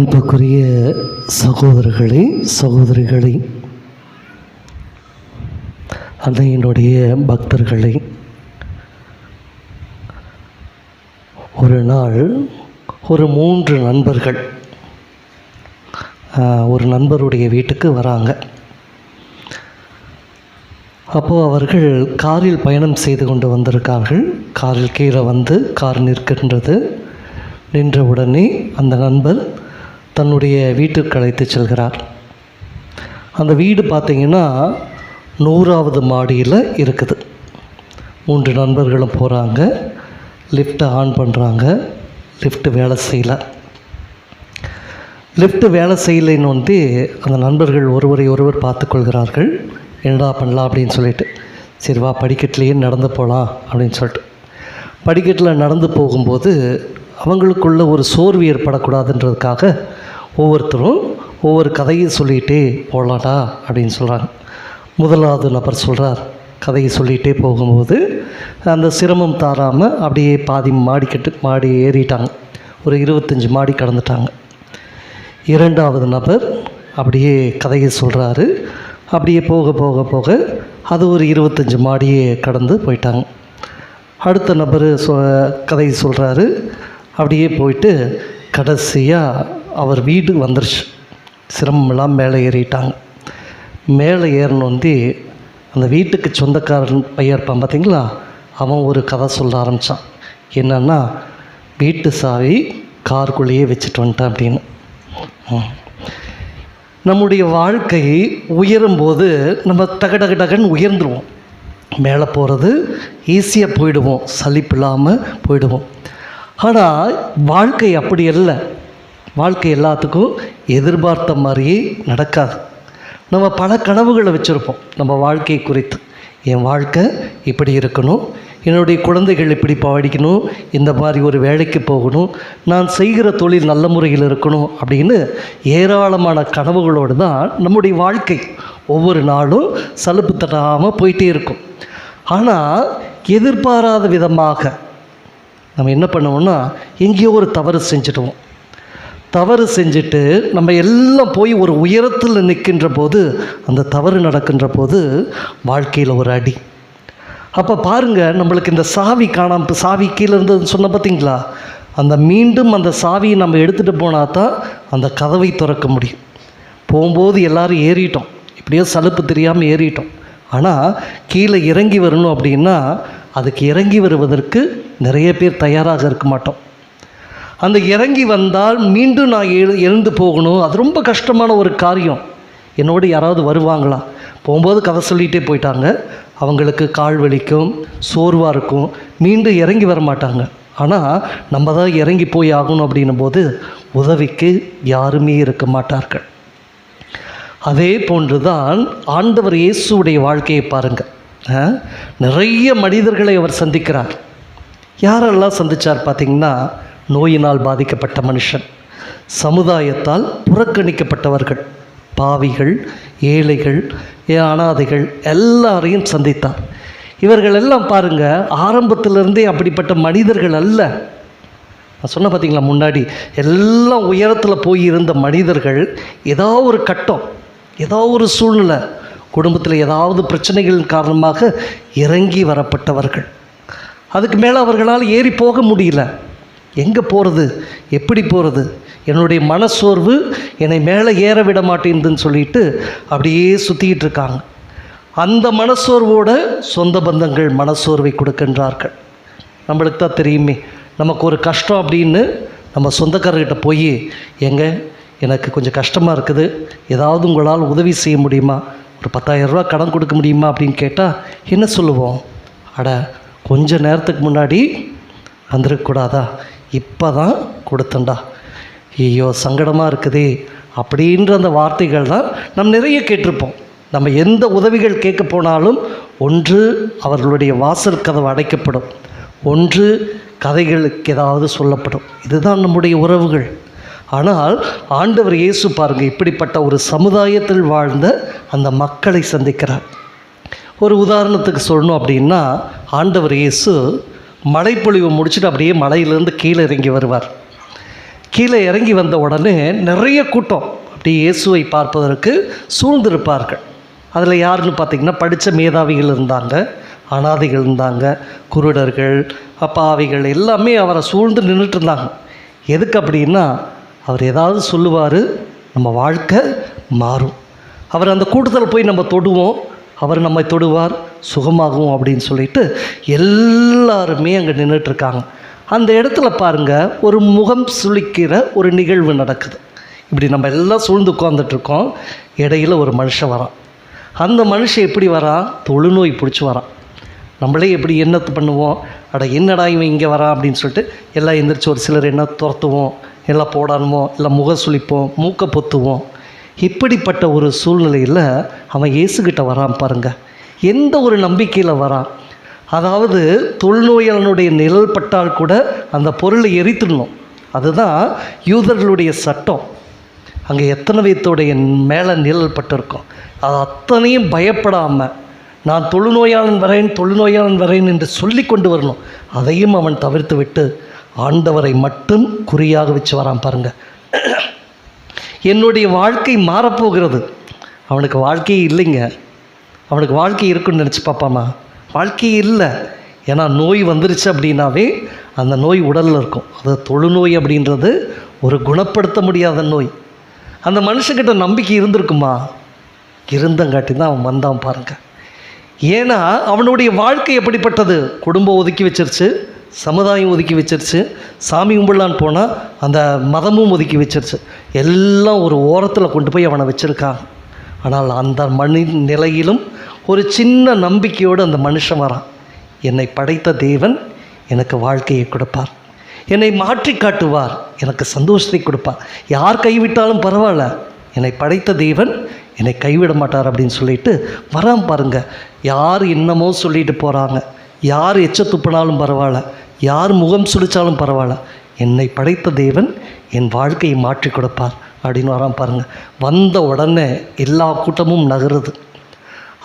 அன்புக்குரிய சகோதரர்களே, சகோதரிகளே, அன்னையினுடைய பக்தர்களே, ஒரு நாள் ஒரு 3 நண்பர்கள் ஒரு நண்பருடைய வீட்டுக்கு வராங்க. அப்போது அவர்கள் காரில் பயணம் செய்து கொண்டு வந்திருக்கார்கள். காரில் கீழே வந்து கார் நிற்கின்றது. நின்றவுடனே அந்த நண்பர் தன்னுடைய வீட்டிற்கு அழைத்து செல்கிறார். அந்த வீடு பார்த்திங்கன்னா 100வது மாடியில் இருக்குது. 3 நண்பர்களும் போகிறாங்க. லிஃப்ட்டை ஆன் பண்ணுறாங்க. லிஃப்ட்டு வேலை செய்யலை. லிஃப்ட்டு வேலை செய்யலைன்னு வந்து அந்த நண்பர்கள் ஒருவரை ஒருவர் பார்த்து கொள்கிறார்கள். என்னடா பண்ணலாம் அப்படின்னு சொல்லிட்டு, சரி வா படிக்கட்டிலேயே நடந்து போகலாம் அப்படின்னு சொல்லிட்டு படிக்கட்டில் நடந்து போகும்போது அவங்களுக்குள்ள ஒரு சோர்வு ஏற்படக்கூடாதுன்றதுக்காக ஒவ்வொருத்தரும் ஒவ்வொரு கதையை சொல்லிகிட்டே போகலாடா அப்படின்னு சொல்கிறாங்க. முதலாவது நபர் சொல்கிறார். கதையை சொல்லிகிட்டே போகும்போது அந்த சிரமம் தாராமல் அப்படியே பாதி மாடி ஏறிட்டாங்க. ஒரு 25 மாடி கடந்துட்டாங்க. 2வது நபர் அப்படியே கதையை சொல்கிறாரு. அப்படியே போக போக போக அது ஒரு 25 மாடியே கடந்து போயிட்டாங்க. அடுத்த நபர் கதையை சொல்கிறாரு. அப்படியே போயிட்டு கடைசியாக அவர் வீடு வந்துருச்சு. சிரமமெல்லாம் மேலே ஏறிட்டாங்க. மேலே ஏறினோந்தி அந்த வீட்டுக்கு சொந்தக்காரன் பையன் இருப்பான் பார்த்தீங்களா, அவன் ஒரு கதை சொல்ல ஆரம்பித்தான். என்னன்னா, வீட்டு சாவி காருக்குள்ளேயே வச்சுட்டு வந்துட்டான் அப்படின்னு. நம்முடைய வாழ்க்கை உயரும்போது நம்ம டகன்னு உயர்ந்துருவோம். மேலே போகிறது ஈஸியாக போயிடுவோம், சலிப்பு இல்லாமல் போயிடுவோம். ஆனால் வாழ்க்கை அப்படி இல்லை. வாழ்க்கை எல்லாத்துக்கும் எதிர்பார்த்த மாதிரியே நடக்காது. நம்ம பல கனவுகளை வச்சுருப்போம் நம்ம வாழ்க்கை குறித்து. என் வாழ்க்கை இப்படி இருக்கணும், என்னுடைய குழந்தைகள் இப்படி படிக்கணும், இந்த மாதிரி ஒரு வேலைக்கு போகணும், நான் செய்கிற தொழில் நல்ல முறையில் இருக்கணும் அப்படின்னு ஏராளமான கனவுகளோடு தான் நம்முடைய வாழ்க்கை ஒவ்வொரு நாளும் சலுப்பு தட்டாமல் போயிட்டே இருக்கும். ஆனால் எதிர்பாராத விதமாக நம்ம என்ன பண்ணுவோம்னா, எங்கேயோ ஒரு தவறு செஞ்சுடுவோம். தவறு செஞ்சுட்டு நம்ம எல்லாம் போய் ஒரு உயரத்தில் நிற்கின்ற போது, அந்த தவறு நடக்கின்ற போது வாழ்க்கையில் ஒரு அடி. அப்போ பாருங்கள், நம்மளுக்கு இந்த சாவி காணாமல், சாவி கீழே இருந்ததுன்னு சொன்ன பார்த்தீங்களா, அந்த மீண்டும் அந்த சாவியை நம்ம எடுத்துகிட்டு போனால் தான் அந்த கதவை திறக்க முடியும். போகும்போது எல்லோரும் ஏறிட்டோம், இப்படியோ சலுப்பு தெரியாமல் ஏறிட்டோம். ஆனால் கீழே இறங்கி வரணும் அப்படின்னா அதுக்கு இறங்கி வருவதற்கு நிறைய பேர் தயாராக இருக்க மாட்டோம். அந்த இறங்கி வந்தால் மீண்டும் நான் எழுந்து போகணும், அது ரொம்ப கஷ்டமான ஒரு காரியம். என்னோடு யாராவது வருவாங்களா? போகும்போது கதை சொல்லிகிட்டே போயிட்டாங்க. அவங்களுக்கு கால் வலிக்கும், சோர்வாக இருக்கும், மீண்டும் இறங்கி வர மாட்டாங்க. ஆனால் நம்ம தான் இறங்கி போய் ஆகணும் அப்படின்னும் போது உதவிக்கு யாருமே இருக்க மாட்டார்கள். அதே போன்று தான் ஆண்டவர் இயேசுடைய வாழ்க்கையை பாருங்கள். நிறைய மனிதர்களை அவர் சந்திக்கிறார். யாரெல்லாம் சந்தித்தார் பார்த்திங்கன்னா, நோயினால் பாதிக்கப்பட்ட மனுஷன், சமுதாயத்தால் புறக்கணிக்கப்பட்டவர்கள், பாவிகள், ஏழைகள், அனாதைகள் எல்லாரையும் சந்தித்தார். இவர்கள் எல்லாம் பாருங்கள், ஆரம்பத்திலிருந்தே அப்படிப்பட்ட மனிதர்கள் அல்ல. நான் சொன்ன பார்த்தீங்களா முன்னாடி, எல்லாம் உயரத்தில் போய் இருந்த மனிதர்கள் ஏதாவது ஒரு கட்டம், ஏதாவது ஒரு சூழ்நிலை, குடும்பத்தில் ஏதாவது பிரச்சனைகள் காரணமாக இறங்கி வரப்பட்டவர்கள். அதுக்கு மேலே அவர்களால் ஏறி போக முடியல. எங்கே போகிறது, எப்படி போகிறது, என்னுடைய மனசோர்வு என்னை மேலே ஏற விட மாட்டேங்குதுன்னு சொல்லிட்டு அப்படியே சுற்றிக்கிட்டு இருக்காங்க. அந்த மனசோர்வோட சொந்த பந்தங்கள் மனசோர்வை கொடுக்கின்றார்கள். நம்மளுக்கு தான் தெரியுமே, நமக்கு ஒரு கஷ்டம் அப்படின்னு நம்ம சொந்தக்காரர்கிட்ட போய், எனக்கு கொஞ்சம் கஷ்டமாக இருக்குது, ஏதாவது உங்களால் உதவி செய்ய முடியுமா, ஒரு 10,000 ரூபா கடன் கொடுக்க முடியுமா அப்படின்னு கேட்டால் என்ன சொல்லுவோம்? அட, கொஞ்ச நேரத்துக்கு முன்னாடி வந்துருக்கக்கூடாதா, இப்போ தான் கொடுத்தண்டா, ஐயோ சங்கடமாக இருக்குதே அப்படின்ற அந்த வார்த்தைகள் தான் நம்ம நிறைய கேட்டிருப்போம். நம்ம எந்த உதவிகள் கேட்க போனாலும் ஒன்று அவர்களுடைய வாசல் கதவு அடைக்கப்படும், ஒன்று கதைகளுக்கு ஏதாவது சொல்லப்படும். இதுதான் நம்முடைய உறவுகள். ஆனால் ஆண்டவர் இயேசு பாருங்கள், இப்படிப்பட்ட ஒரு சமுதாயத்தில் வாழ்ந்த அந்த மக்களை சந்திக்கிறார். ஒரு உதாரணத்துக்கு சொல்லணும் அப்படின்னா, ஆண்டவர் இயேசு மழைப்பொழிவை முடிச்சுட்டு அப்படியே மலையிலேருந்து கீழே இறங்கி வருவார். கீழே இறங்கி வந்த உடனே நிறைய கூட்டம் அப்படி இயேசுவை பார்ப்பதற்கு சூழ்ந்திருப்பார்கள். அதில் யாருன்னு பார்த்திங்கன்னா படித்த மேதாவிகள் இருந்தாங்க, அனாதைகள் இருந்தாங்க, குருடர்கள், அப்பாவிகள் எல்லாமே அவரை சூழ்ந்து நின்றுட்டு இருந்தாங்க. எதுக்கு அப்படின்னா அவர் ஏதாவது சொல்லுவார், நம்ம வாழ்க்கை மாறும். அவர் அந்த கூட்டத்தில் போய் நம்ம தொடுவோம், அவர் நம்மை தொடுவார், சுகமாகும் அப்படின்னு சொல்லிட்டு எல்லாருமே அங்கே நின்றுட்டுருக்காங்க. அந்த இடத்துல பாருங்கள், ஒரு முகம் சுளிக்கிற ஒரு நிகழ்வு நடக்குது. இப்படி நம்ம எல்லாம் சூழ்ந்து உட்காந்துட்ருக்கோம். இடையில் ஒரு மனுஷன் வரான். அந்த மனுஷன் எப்படி வரான்? தொழுநோய் பிடிச்சி வரான். நம்மளே எப்படி என்னத்து பண்ணுவோம், அட என்னடா இவன் இங்கே வரான் அப்படின்னு சொல்லிட்டு எல்லாம் எந்திரிச்சு ஒரு சிலர் என்ன துரத்துவோம், எல்லாம் போடானுமோ, இல்லை முக சுளிப்போம், மூக்கை பொத்துவோம். இப்படிப்பட்ட ஒரு சூழ்நிலையில் அவன் இயேசுக்கிட்ட வரான் பாருங்கள். எந்த ஒரு நம்பிக்கையில் வரான்? அதாவது தொழுநோயாளனுடைய நிழல் பட்டால் கூட அந்த பொருளை எரித்துடணும். அதுதான் யூதர்களுடைய சட்டம். அங்கே எத்தனை பேர்த்தோடைய மேலே நிழல் பட்டிருக்கும், அது அத்தனையும் பயப்படாமல் நான் தொழுநோயாளன் வரேன் என்று சொல்லி கொண்டு வரணும். அதையும் அவன் தவிர்த்து விட்டு ஆண்டவரை மட்டும் குறியாக வச்சு வரான் பாருங்கள். என்னுடைய வாழ்க்கை மாறப்போகிறது. அவனுக்கு வாழ்க்கையே இல்லைங்க. அவனுக்கு வாழ்க்கை இருக்குன்னு நினச்சி பார்ப்பானா? வாழ்க்கையே இல்லை. ஏன்னா நோய் வந்துருச்சு அப்படின்னாவே அந்த நோய் உடலில் இருக்கும். அது தொழுநோய் அப்படின்றது ஒரு குணப்படுத்த முடியாத நோய். அந்த மனுஷங்கிட்ட நம்பிக்கை இருந்திருக்குமா? இருந்தங்காட்டி தான் அவன் வந்தான் பாருங்கள். ஏன்னா அவனுடைய வாழ்க்கை எப்படிப்பட்டது? குடும்பம் ஒதுக்கி வச்சிருச்சு, சமுதாயம் ஒதுக்கி வச்சிருச்சு, சாமி கும்பிடலான்னு போனால் அந்த மதமும் ஒதுக்கி வச்சிருச்சு. எல்லாம் ஒரு ஓரத்தில் கொண்டு போய் அவனை வச்சுருக்கான். ஆனால் அந்த நிலையிலும் ஒரு சின்ன நம்பிக்கையோடு அந்த மனுஷன் வரான். என்னை படைத்த தேவன் எனக்கு வாழ்க்கையை கொடுப்பார், என்னை மாற்றி காட்டுவார், எனக்கு சந்தோஷத்தை கொடுப்பார். யார் கைவிட்டாலும் பரவாயில்ல, என்னை படைத்த தேவன் என்னை கைவிட மாட்டார் அப்படின்னு சொல்லிட்டு வரான் பாருங்கள். யார் என்னமோ சொல்லிட்டு போகிறாங்க, யார் எச்ச துப்பினாலும் பரவாயில்ல, யார் முகம் சுழிச்சாலும் பரவாயில்ல, என்னை படைத்த தேவன் என் வாழ்க்கையை மாற்றி கொடுப்பார் அப்படின்னு வரான் பாருங்கள். வந்த உடனே எல்லா கூட்டமும் நகருது.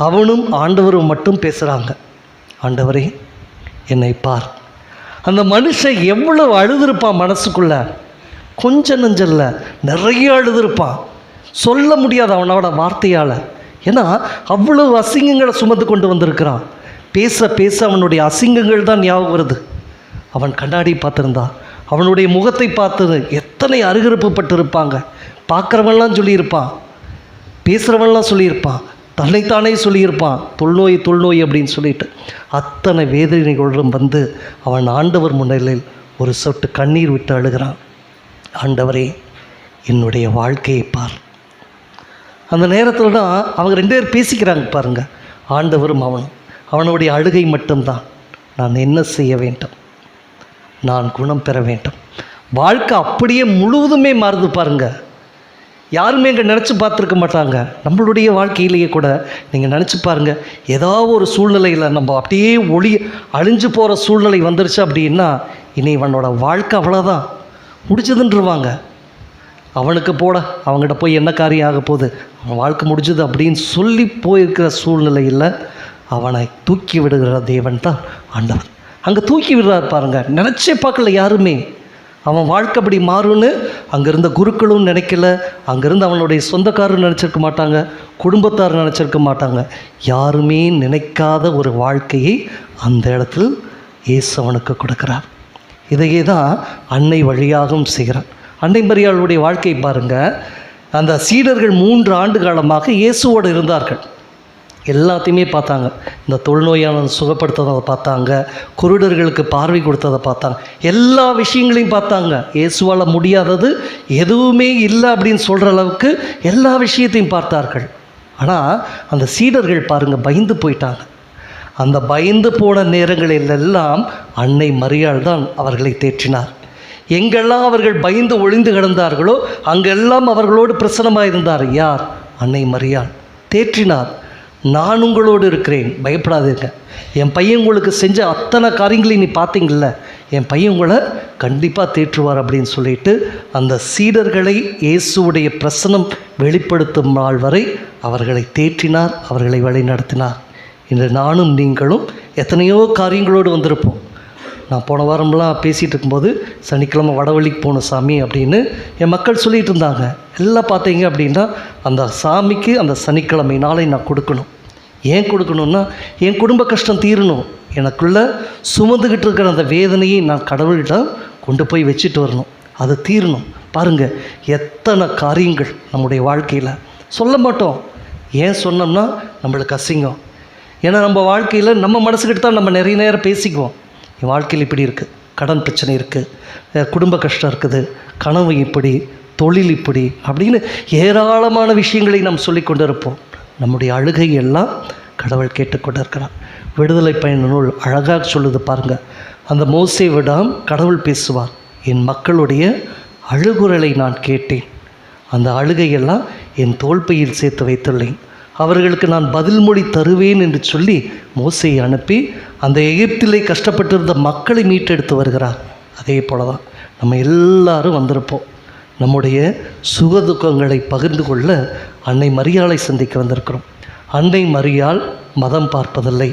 அவனும் ஆண்டவரும் மட்டும் பேசுகிறாங்க, ஆண்டவரே என்னை பார். அந்த மனுஷன் எவ்வளவு அழுதுருப்பான் மனசுக்குள்ளே. கொஞ்சம் நெஞ்சல்ல, நிறைய அழுதுருப்பான். சொல்ல முடியாது அவனோட வார்த்தையால். ஏன்னா அவ்வளவு அசிங்கங்களை சுமந்து கொண்டு வந்திருக்கிறான். பேச பேச அவனுடைய அசிங்கங்கள் தான் ஞாபகம் வருது. அவன் கண்ணாடி பார்த்துருந்தான், அவனுடைய முகத்தை பார்த்தது எத்தனை அருகருப்பு பட்டிருப்பாங்க. பார்க்குறவன்லாம் சொல்லியிருப்பான், பேசுகிறவன்லாம் சொல்லியிருப்பான், தன்னைத்தானே சொல்லியிருப்பான் தொல்நோய் அப்படின்னு சொல்லிட்டு. அத்தனை வேதனைகளுடன் வந்து அவன் ஆண்டவர் முன்னிலையில் ஒரு சொட்டு கண்ணீர் விட்டு அழுகிறான். ஆண்டவரே என்னுடைய வாழ்க்கையை பார். அந்த நேரத்தில் தான் அவங்க 2 பேர் பேசிக்கிறாங்க பாருங்கள், ஆண்டவரும் அவனும். அவனுடைய அழுகை மட்டும்தான், நான் என்ன செய்ய வேண்டும், நான் குணம் பெற வேண்டும். வாழ்க்கை அப்படியே முழுவதுமே மாறுது பாருங்கள். யாருமே இங்கே நினச்சி பார்த்துருக்க மாட்டாங்க. நம்மளுடைய வாழ்க்கையிலேயே கூட நீங்கள் நினச்சி பாருங்கள், ஏதாவது ஒரு சூழ்நிலையில் நம்ம அப்படியே அழிஞ்சு போகிற சூழ்நிலை வந்துருச்சு அப்படின்னா இனி இவனோட வாழ்க்கை அவ்வளோதான் முடிச்சதுன்றுவாங்க. அவனுக்கு அவங்ககிட்ட போய் என்ன காரியம் ஆக போகுது, அவன் வாழ்க்கை முடிஞ்சது அப்படின்னு சொல்லி போயிருக்கிற சூழ்நிலையில் அவனை தூக்கி விடுகிற தேவன் தான் ஆண்டவர். அங்கே தூக்கி விடுறார் பாருங்கள். நினச்சே பார்க்கல யாருமே அவன் வாழ்க்கை அப்படி மாறும்னு. அங்கேருந்த குருக்களும் நினைக்கல, அங்கேருந்து அவனுடைய சொந்தக்காரரும் நினச்சிருக்க மாட்டாங்க, குடும்பத்தார் நினச்சிருக்க மாட்டாங்க. யாருமே நினைக்காத ஒரு வாழ்க்கையை அந்த இடத்தில் இயேசு அவனுக்கு கொடுக்குறார். இதையே தான் அன்னை வழியாகவும் செய்கிறார். அன்னை மரியாளுடைய வாழ்க்கை பாருங்கள். அந்த சீடர்கள் 3 ஆண்டு காலமாக இயேசுவோடு இருந்தார்கள். எல்லாத்தையுமே பார்த்தாங்க. இந்த தொழுநோயாளனை சுகப்படுத்துறதை பார்த்தாங்க, குருடர்களுக்கு பார்வை கொடுத்ததை பார்த்தாங்க, எல்லா விஷயங்களையும் பார்த்தாங்க. இயேசுவால் முடியாதது எதுவுமே இல்லை அப்படின்னு சொல்கிற அளவுக்கு எல்லா விஷயத்தையும் பார்த்தார்கள். ஆனால் அந்த சீடர்கள் பாருங்கள் பயந்து போயிட்டாங்க. அந்த பயந்து போன நேரங்களிலெல்லாம் அன்னை மரியாள் தான் அவர்களை தேற்றினார். எங்கெல்லாம் அவர்கள் பயந்து ஒளிந்து கிடந்தார்களோ அங்கெல்லாம் அவர்களோடு பிரசன்னமாக இருந்தார். யார்? அன்னை மரியாள். தேற்றினார். நான் உங்களோடு இருக்கிறேன், பயப்படாதீங்க, என் பையன் உங்களுக்கு செஞ்ச அத்தனை காரியங்களையும் நீ பார்த்தீங்கள, என் பையன் உங்களை கண்டிப்பாக தேற்றுவார் அப்படின்னு சொல்லிட்டு அந்த சீடர்களை இயேசுவுடைய பிரசன்னம் வெளிப்படுத்தும் நாள் வரை அவர்களை தேற்றினார், அவர்களை வழி நடத்தினார். இன்று நானும் நீங்களும் எத்தனையோ காரியங்களோடு வந்திருப்போம். நான் போன வாரம்லாம் பேசிகிட்டு இருக்கும்போது சனிக்கிழமை வடவள்ளிக்கு போகணும் சாமி அப்படின்னு என் மக்கள் சொல்லிகிட்டு இருந்தாங்க. எல்லாம் பார்த்தீங்க அப்படின்னா அந்த சாமிக்கு அந்த சனிக்கிழமை நாளை நான் கொடுக்கணும். ஏன் கொடுக்கணுன்னா, என் குடும்ப கஷ்டம் தீரணும். எனக்குள்ளே சுமந்துக்கிட்டு இருக்கிற அந்த வேதனையை நான் கடவுள்கிட்ட கொண்டு போய் வச்சுட்டு வரணும். அது தீரணும். பாருங்கள், எத்தனை காரியங்கள் நம்முடைய வாழ்க்கையில் சொல்ல மாட்டோம். ஏன் சொன்னோம்னா நம்மளுக்கு அசிங்கம். ஏன்னா நம்ம வாழ்க்கையில் நம்ம மனசுக்கிட்ட தான் நம்ம நிறைய நேரம் பேசிக்குவோம். என் வாழ்க்கையில் இப்படி இருக்குது, கடன் பிரச்சனை இருக்குது, குடும்ப கஷ்டம் இருக்குது, கனவு இப்படி, தொழில் இப்படி அப்படின்னு ஏராளமான விஷயங்களை நாம் சொல்லி கொண்டு இருப்போம். நம்முடைய அழுகை எல்லாம் கடவுள் கேட்டுக்கொண்டு இருக்கிறார். விடுதலை பயண நூல் அழகாக சொல்லுது பாருங்கள். அந்த மோசேவிடம் கடவுள் பேசுவார், என் மக்களுடைய அழுகுரலை நான் கேட்டேன், அந்த அழுகையெல்லாம் என் தோள்பையில் சேர்த்து வைத்துள்ளேன், அவர்களுக்கு நான் பதில் மொழி தருவேன் என்று சொல்லி மோசேயை அனுப்பி அந்த எகிப்திலே கஷ்டப்பட்டிருந்த மக்களை மீட்டெடுத்து வருகிறார். அதே போல தான் நம்ம எல்லாரும் வந்திருப்போம். நம்முடைய சுகதுக்கங்களை பகிர்ந்து கொள்ள அன்னை மரியாளை சந்திக்க வந்திருக்கிறோம். அன்னை மரியாள் மதம் பார்ப்பதில்லை,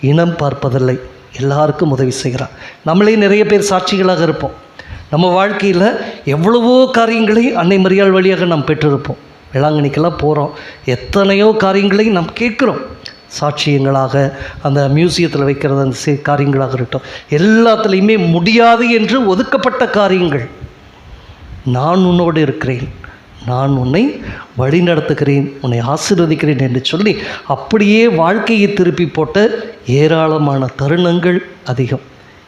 இனம் பார்ப்பதில்லை, எல்லாருக்கும் உதவி செய்கிறார். நம்மளே நிறைய பேர் சாட்சிகளாக இருப்போம். நம்ம வாழ்க்கையில் எவ்வளவோ காரியங்களை அன்னை மரியாள் வழியாக நாம் பெற்றிருப்போம். வேளாங்கண்ணிக்கெல்லாம் போகிறோம், எத்தனையோ காரியங்களை நாம் கேட்குறோம். சாட்சியங்களாக, அந்த மியூசியத்தில் வைக்கிறது அந்த காரியங்களாக இருக்கட்டும், எல்லாத்துலேயுமே முடியாது என்று ஒதுக்கப்பட்ட காரியங்கள். நான் உன்னோடு இருக்கிறேன், நான் உன்னை வழி நடத்துகிறேன், உன்னை ஆசீர்வதிக்கிறேன் என்று சொல்லி அப்படியே வாழ்க்கையை திருப்பி போட்ட ஏராளமான தருணங்கள் அதிகம்.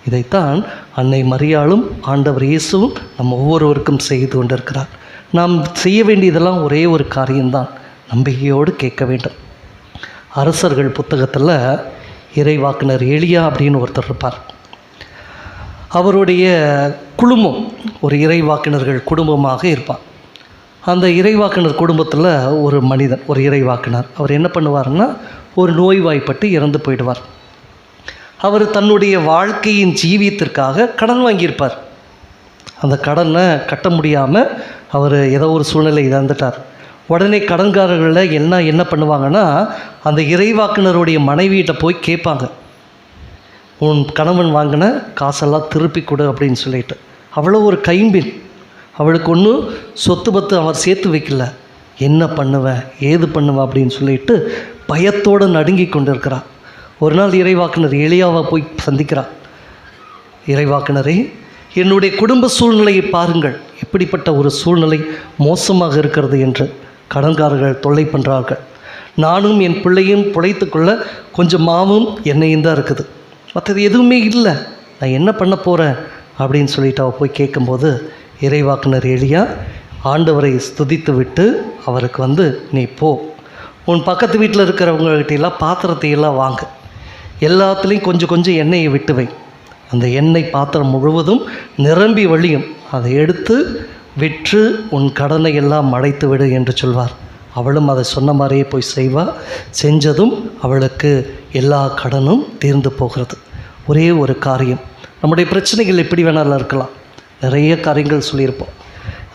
இதைத்தான் அன்னை மரியாளும் ஆண்டவர் இயேசுவும் நம்ம ஒவ்வொருவருக்கும் செய்து கொண்டிருக்கிறார். நாம் செய்ய வேண்டியதெல்லாம் ஒரே ஒரு காரியம்தான், நம்பிக்கையோடு கேட்க வேண்டும். அரசர்கள் புத்தகத்தில் இறைவாக்கினர் எலியா அப்படின்னு ஒருத்தர் இருப்பார். அவருடைய குடும்பம் ஒரு இறைவாக்கினர்கள் குடும்பமாக இருப்பார். அந்த இறைவாக்கினர் குடும்பத்தில் ஒரு மனிதன், ஒரு இறைவாக்கினர், அவர் என்ன பண்ணுவார்னா, ஒரு நோய்வாய்ப்பட்டு இறந்து போயிடுவார். அவர் தன்னுடைய வாழ்க்கையின் ஜீவியத்திற்காக கடன் வாங்கியிருப்பார். அந்த கடனை கட்ட முடியாமல் அவர் ஏதோ ஒரு சூழ்நிலை இறந்துட்டார். உடனே கடன்காரர்களில் என்ன பண்ணுவாங்கன்னா, அந்த இறைவாக்கினருடைய மனைவியிட்ட போய் கேட்பாங்க, உன் கணவன் வாங்கின காசெல்லாம் திருப்பி கொடு அப்படின்னு சொல்லிட்டு. அவ்வளோ ஒரு கைம்பின், அவளுக்கு ஒன்றும் சொத்து பத்து அவர் சேர்த்து வைக்கல. என்ன பண்ணுவேன் ஏது பண்ணுவேன் அப்படின்னு சொல்லிட்டு பயத்தோடு நடுங்கி கொண்டு இருக்கிறார். ஒரு நாள் இறைவாக்கினர் எலியாவை போய் சந்திக்கிறார். இறைவாக்கினரே, என்னுடைய குடும்ப சூழ்நிலையை பாருங்கள், எப்படிப்பட்ட ஒரு சூழ்நிலை மோசமாக இருக்கிறது என்று கடன்காரர்கள் தொல்லை பண்ணுறார்கள். நானும் என் பிள்ளையும் பிழைத்துக்கொள்ள கொஞ்சம் மாவும் எண்ணெயும் தான் இருக்குது, மற்றது எதுவுமே இல்லை, நான் என்ன பண்ண போகிறேன் அப்படின்னு சொல்லிட்டு அவள் போய் கேட்கும்போது இறைவாக்கினர் எலியா ஆண்டவரை ஸ்துதித்து விட்டு அவருக்கு நீ போ, உன் பக்கத்து வீட்டில் இருக்கிறவங்ககிட்டெல்லாம் பாத்திரத்தையெல்லாம் வாங்க, எல்லாத்துலேயும் கொஞ்சம் கொஞ்சம் எண்ணெயை விட்டு வை, அந்த எண்ணெய் பாத்திரம் முழுவதும் நிரம்பி வழியும், அதை எடுத்து விற்று உன் கடனை எல்லாம் அடைத்து விடு என்று சொல்வார். அவளும் அதை சொன்ன மாதிரியே போய் செய்வாள். செஞ்சதும் அவளுக்கு எல்லா கடனும் தீர்ந்து போகிறது. ஒரே ஒரு காரியம், நம்முடைய பிரச்சனைகள் எப்படி வேணாலும் இருக்கலாம், நிறைய காரியங்கள் சொல்லியிருப்போம்.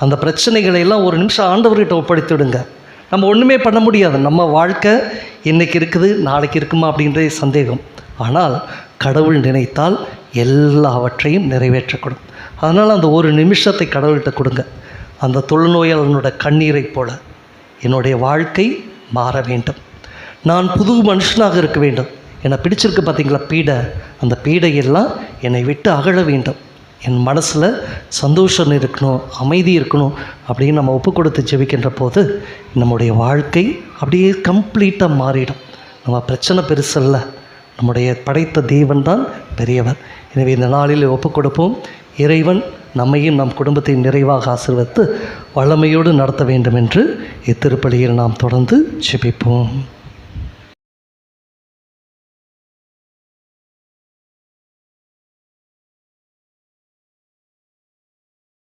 அந்த பிரச்சனைகளையெல்லாம் ஒரு நிமிஷம் ஆண்டவர்கிட்ட ஒப்படைத்து விடுங்க. நம்ம ஒன்றுமே பண்ண முடியாது, நம்ம வாழ்க்கை இன்றைக்கி இருக்குது நாளைக்கு இருக்குமா அப்படின்றே சந்தேகம். ஆனால் கடவுள் நினைத்தால் எல்லாவற்றையும் நிறைவேற்றக்கூடும். அதனால் அந்த ஒரு நிமிஷத்தை கடவுள்கிட்ட கொடுங்க. அந்த தொழுநோயாளனோட கண்ணீரை போல என்னுடைய வாழ்க்கை மாற வேண்டும், நான் புது மனுஷனாக இருக்க வேண்டும். என்னை பிடிச்சிருக்கு பார்த்தீங்களா பீடை, அந்த பீடையெல்லாம் என்னை விட்டு அகழ வேண்டும், என் மனசில் சந்தோஷம் இருக்கணும், அமைதி இருக்கணும் அப்படின்னு நம்ம ஒப்பு கொடுத்து ஜெபிக்கின்ற போது நம்முடைய வாழ்க்கை அப்படியே கம்ப்ளீட்டாக மாறிடும். நம்ம பிரச்சனை பெருசல்ல, நம்முடைய படைத்த தேவன் தான் பெரியவர். எனவே இந்த நாளில் ஒப்பு கொடுப்போம். இறைவன் நம்மையும் நம் குடும்பத்தையும் நிறைவாக ஆசீர்வதித்து வல்லமையோடு நடத்த வேண்டும் என்று இத்திருப்பலியில் நாம் தொடர்ந்து ஜெபிப்போம்.